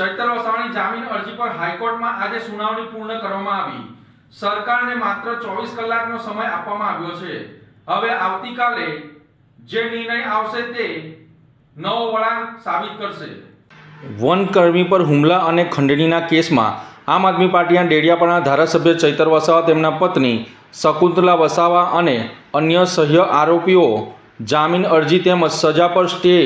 ચૈતર વસાવાની જામીન અરજી પર હાઈકોર્ટમાં આજે સુનાવણી પૂર્ણ કરવામાં આવી। સરકારને માત્ર 24 કલાકનો સમય આપવામાં આવ્યો છે। હવે આવતીકાલે જે નિર્ણય આવશે તે નવો વળાંક સાબિત કરશે। વનકર્મી પર હુમલા અને ખંડણીના કેસમાં આમ આદમી પાર્ટીના ડેડિયાપાડાના ધારાસભ્ય ચૈતર વસાવા, તેમના પત્ની શકુંતલા વસાવા અને અન્ય સહ્ય આરોપીઓ જામીન અરજી તેમજ સજા પર સ્ટે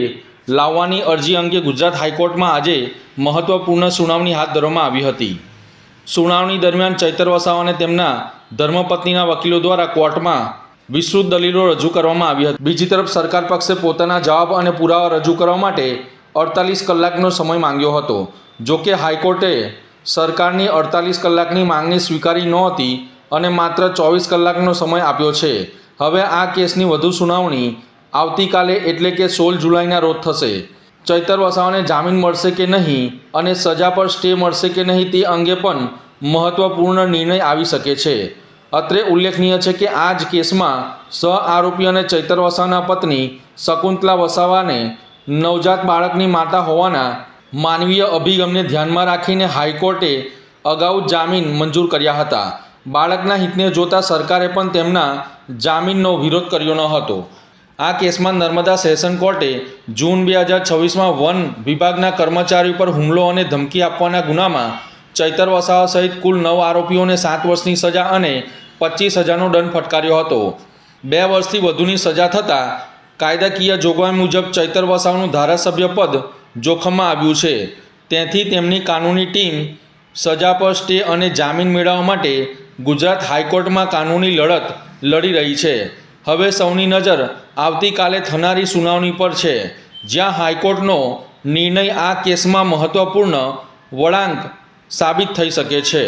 લાવવાની અરજી અંગે ગુજરાત હાઈકોર્ટમાં આજે મહત્વપૂર્ણ સુનાવણી હાથ ધરવામાં આવી હતી। સુનાવણી દરમિયાન ચૈતર વસાવા અને તેમના ધર્મપત્નીના વકીલો દ્વારા કોર્ટમાં વિસ્તૃત દલીલો રજૂ કરવામાં આવી હતી। બીજી તરફ સરકાર પક્ષે પોતાના જવાબ અને પુરાવા રજૂ કરવા માટે 48 કલાકનો સમય માંગ્યો હતો। જોકે હાઈકોર્ટે સરકારની 48 કલાકની માંગણી સ્વીકારી નહોતી અને માત્ર 24 કલાકનો સમય આપ્યો છે। હવે આ કેસની વધુ સુનાવણી આવતીકાલે એટલે કે 16 જુલાઈના રોજ થશે। ચૈતર વસાવાને જામીન મળશે કે નહીં અને સજા પર સ્ટે મળશે કે નહીં તે અંગે પણ મહત્વપૂર્ણ નિર્ણય આવી શકે છે। અત્રે ઉલ્લેખનીય છે કે આ જ કેસમાં સહ આરોપી અને ચૈતર વસાવાના પત્ની શકુંતલા વસાવાને નવજાત બાળકની માતા હોવાના માનવીય અભિગમને ધ્યાનમાં રાખીને હાઈકોર્ટે અગાઉ જામીન મંજૂર કર્યા હતા। બાળકના હિતને જોતા સરકારે પણ તેમના જામીનનો વિરોધ કર્યો ન હતો। આ કેસમાં નર્મદા સેશન કોર્ટે જૂન 2026માં વન વિભાગના કર્મચારી પર હુમલો અને ધમકી આપવાના ગુનામાં ચૈતર વસાવા સહિત કુલ 9 આરોપીઓને 7 વર્ષની સજા અને 25,000નો દંડ ફટકાર્યો હતો। 2 વર્ષથી વધુની સજા થતાં કાયદાકીય જોગવાઈ મુજબ ચૈતર વસાવાનું ધારાસભ્ય પદ જોખમમાં આવ્યું છે। તેથી તેમની કાનૂની ટીમ સજા પર સ્ટે અને જામીન મેળવવા માટે ગુજરાત હાઈકોર્ટમાં કાનૂની લડત લડી રહી છે। હવે સૌની નજર આવતીકાલે થનારી સુનાવણી પર છે, જ્યાં હાઈકોર્ટનો નિર્ણય આ કેસમાં મહત્વપૂર્ણ વળાંક સાબિત થઈ શકે છે।